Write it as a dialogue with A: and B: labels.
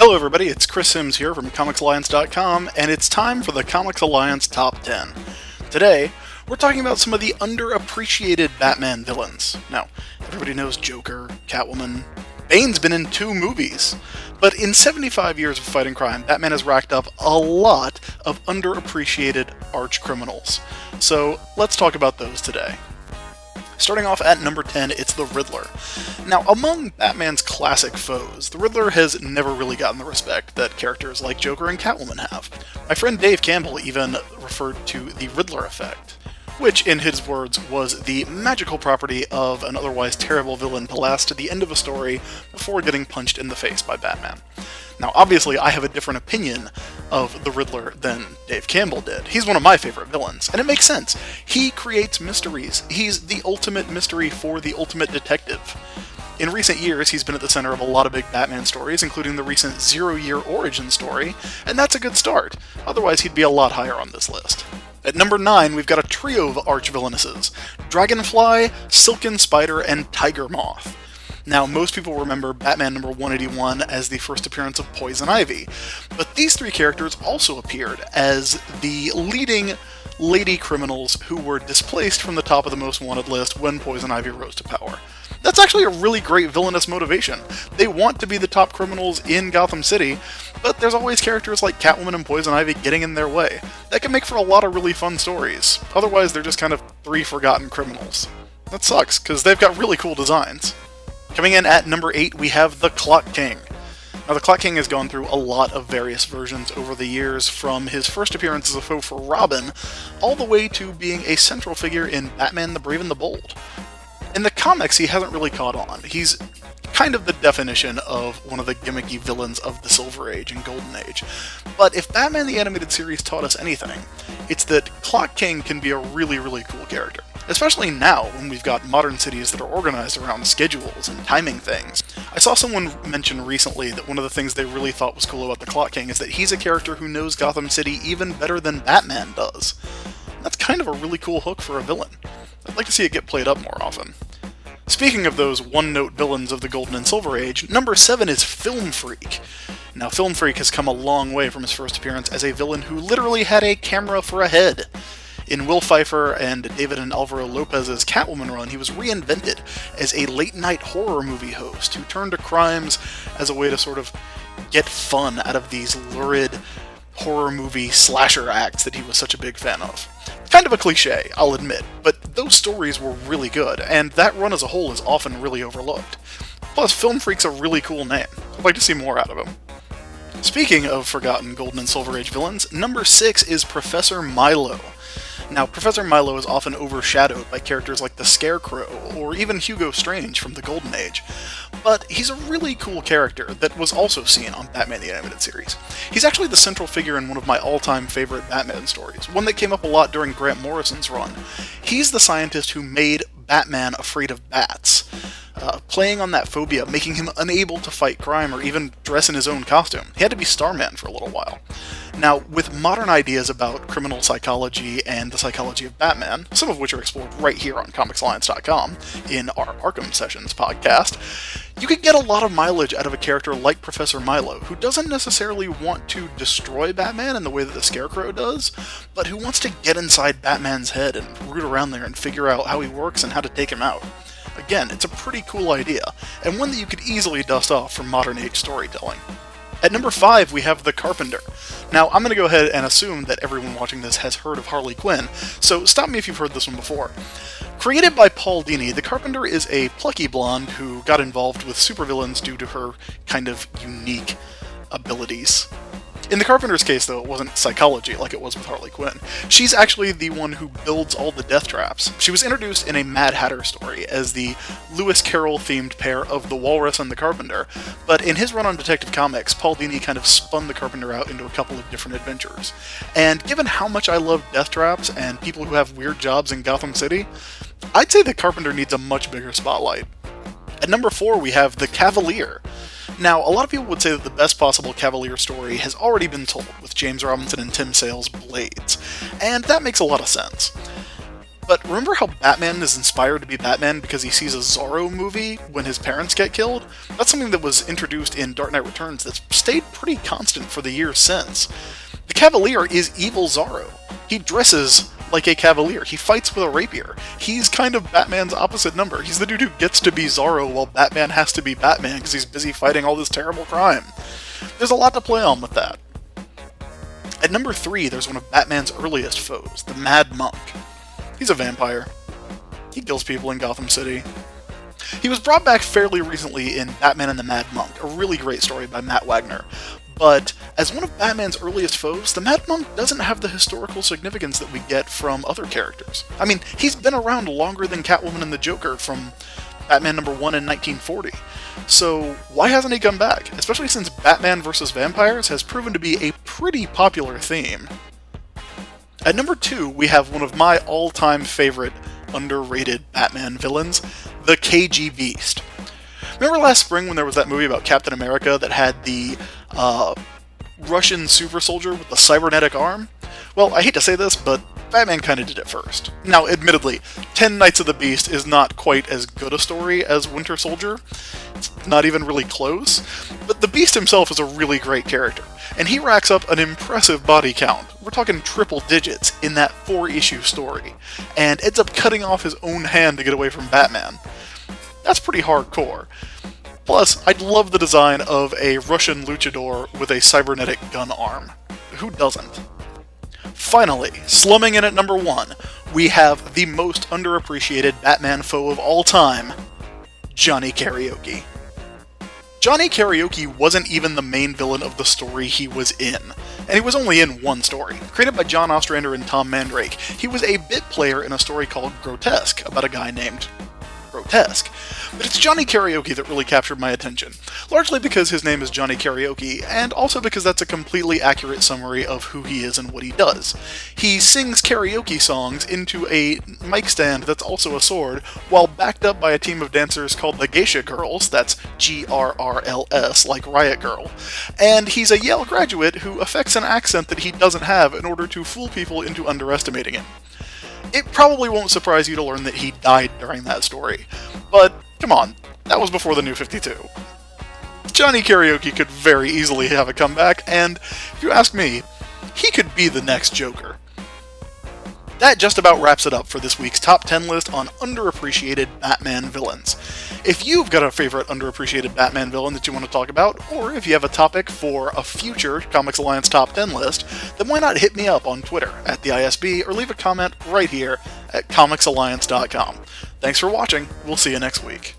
A: Hello everybody, it's Chris Sims here from ComicsAlliance.com, and it's time for the Comics Alliance Top 10. Today, we're talking about some of the underappreciated Batman villains. Now, everybody knows Joker, Catwoman. Bane's been in 2 movies. But in 75 years of fighting crime, Batman has racked up a lot of underappreciated arch-criminals. So, let's talk about those today. Starting off at number 10, it's the Riddler. Now, among Batman's classic foes, the Riddler has never really gotten the respect that characters like Joker and Catwoman have. My friend Dave Campbell even referred to the Riddler effect, which, in his words, was the magical property of an otherwise terrible villain to last to the end of a story before getting punched in the face by Batman. Now, obviously, I have a different opinion of the Riddler than Dave Campbell did. He's one of my favorite villains, and it makes sense. He creates mysteries. He's the ultimate mystery for the ultimate detective. In recent years, he's been at the center of a lot of big Batman stories, including the recent Zero-Year Origin story, and that's a good start. Otherwise, he'd be a lot higher on this list. At number 9, we've got a trio of arch-villainesses: Dragonfly, Silken Spider, and Tiger Moth. Now, most people remember Batman number 181 as the first appearance of Poison Ivy, but these 3 characters also appeared as the leading lady criminals who were displaced from the top of the most wanted list when Poison Ivy rose to power. That's actually a really great villainous motivation. They want to be the top criminals in Gotham City, but there's always characters like Catwoman and Poison Ivy getting in their way. That can make for a lot of really fun stories. Otherwise, they're just kind of 3 forgotten criminals. That sucks, because they've got really cool designs. Coming in at number 8, we have the Clock King. Now, the Clock King has gone through a lot of various versions over the years, from his first appearance as a foe for Robin, all the way to being a central figure in Batman the Brave and the Bold. In the comics, he hasn't really caught on. He's kind of the definition of one of the gimmicky villains of the Silver Age and Golden Age. But if Batman the Animated Series taught us anything, it's that Clock King can be a really, really cool character. Especially now, when we've got modern cities that are organized around schedules and timing things. I saw someone mention recently that one of the things they really thought was cool about the Clock King is that he's a character who knows Gotham City even better than Batman does. That's kind of a really cool hook for a villain. I'd like to see it get played up more often. Speaking of those one-note villains of the Golden and Silver Age, number 7 is Film Freak. Now, Film Freak has come a long way from his first appearance as a villain who literally had a camera for a head. In Will Pfeiffer and David and Alvaro Lopez's Catwoman run, he was reinvented as a late-night horror movie host who turned to crimes as a way to sort of get fun out of these lurid horror movie slasher acts that he was such a big fan of. Kind of a cliche, I'll admit, but those stories were really good, and that run as a whole is often really overlooked. Plus, Film Freak's a really cool name. I'd like to see more out of him. Speaking of forgotten Golden and Silver Age villains, number 6 is Professor MILO. Now, Professor MILO is often overshadowed by characters like the Scarecrow, or even Hugo Strange from the Golden Age, but he's a really cool character that was also seen on Batman the Animated Series. He's actually the central figure in one of my all-time favorite Batman stories, one that came up a lot during Grant Morrison's run. He's the scientist who made Batman afraid of bats, playing on that phobia, making him unable to fight crime or even dress in his own costume. He had to be Starman for a little while. Now, with modern ideas about criminal psychology and the psychology of Batman, some of which are explored right here on ComicsAlliance.com in our Arkham Sessions podcast, you could get a lot of mileage out of a character like Professor MILO, who doesn't necessarily want to destroy Batman in the way that the Scarecrow does, but who wants to get inside Batman's head and root around there and figure out how he works and how to take him out. Again, it's a pretty cool idea, and one that you could easily dust off from modern age storytelling. At number 5, we have the Carpenter. Now, I'm going to go ahead and assume that everyone watching this has heard of Harley Quinn, so stop me if you've heard this one before. Created by Paul Dini, the Carpenter is a plucky blonde who got involved with supervillains due to her kind of unique abilities. In the Carpenter's case, though, it wasn't psychology like it was with Harley Quinn. She's actually the one who builds all the death traps. She was introduced in a Mad Hatter story as the Lewis Carroll-themed pair of the Walrus and the Carpenter, but in his run on Detective Comics, Paul Dini kind of spun the Carpenter out into a couple of different adventures. And given how much I love death traps and people who have weird jobs in Gotham City, I'd say the Carpenter needs a much bigger spotlight. At number 4, we have the Cavalier. Now, a lot of people would say that the best possible Cavalier story has already been told with James Robinson and Tim Sale's Blades, and that makes a lot of sense. But remember how Batman is inspired to be Batman because he sees a Zorro movie when his parents get killed? That's something that was introduced in Dark Knight Returns that's stayed pretty constant for the years since. The Cavalier is evil Zorro. He dresses like a Cavalier. He fights with a rapier. He's kind of Batman's opposite number. He's the dude who gets to be Zorro while Batman has to be Batman because he's busy fighting all this terrible crime. There's a lot to play on with that. At number 3, there's one of Batman's earliest foes, the Mad Monk. He's a vampire. He kills people in Gotham City. He was brought back fairly recently in Batman and the Mad Monk, a really great story by Matt Wagner. But as one of Batman's earliest foes, the Mad Monk doesn't have the historical significance that we get from other characters. I mean, he's been around longer than Catwoman and the Joker from Batman number 1 in 1940. So why hasn't he come back? Especially since Batman vs. Vampires has proven to be a pretty popular theme. At number 2, we have one of my all-time favorite underrated Batman villains, the KG Beast. Remember last spring when there was that movie about Captain America that had the Russian super soldier with the cybernetic arm? Well, I hate to say this, but Batman kind of did it first. Now, admittedly, 10 Nights of the Beast is not quite as good a story as Winter Soldier. It's not even really close. But the Beast himself is a really great character, and he racks up an impressive body count. We're talking triple digits in that 4-issue story, and ends up cutting off his own hand to get away from Batman. That's pretty hardcore. Plus, I'd love the design of a Russian luchador with a cybernetic gun arm. Who doesn't? Finally, slumming in at number 1, we have the most underappreciated Batman foe of all time, Johnny Karaoke. Johnny Karaoke wasn't even the main villain of the story he was in, and he was only in one story. Created by John Ostrander and Tom Mandrake, he was a bit player in a story called Grotesque, about a guy named Grotesque. But it's Johnny Karaoke that really captured my attention, largely because his name is Johnny Karaoke, and also because that's a completely accurate summary of who he is and what he does. He sings karaoke songs into a mic stand that's also a sword, while backed up by a team of dancers called the Geisha Girls, that's GRRLS, like Riot Girl. And he's a Yale graduate who affects an accent that he doesn't have in order to fool people into underestimating him. It probably won't surprise you to learn that he died during that story, but come on, that was before the New 52. Johnny Karaoke could very easily have a comeback, and if you ask me, he could be the next Joker. That just about wraps it up for this week's top 10 list on underappreciated Batman villains. If you've got a favorite underappreciated Batman villain that you want to talk about, or if you have a topic for a future Comics Alliance top 10 list, then why not hit me up on Twitter at the ISB or leave a comment right here at comicsalliance.com. Thanks for watching. We'll see you next week.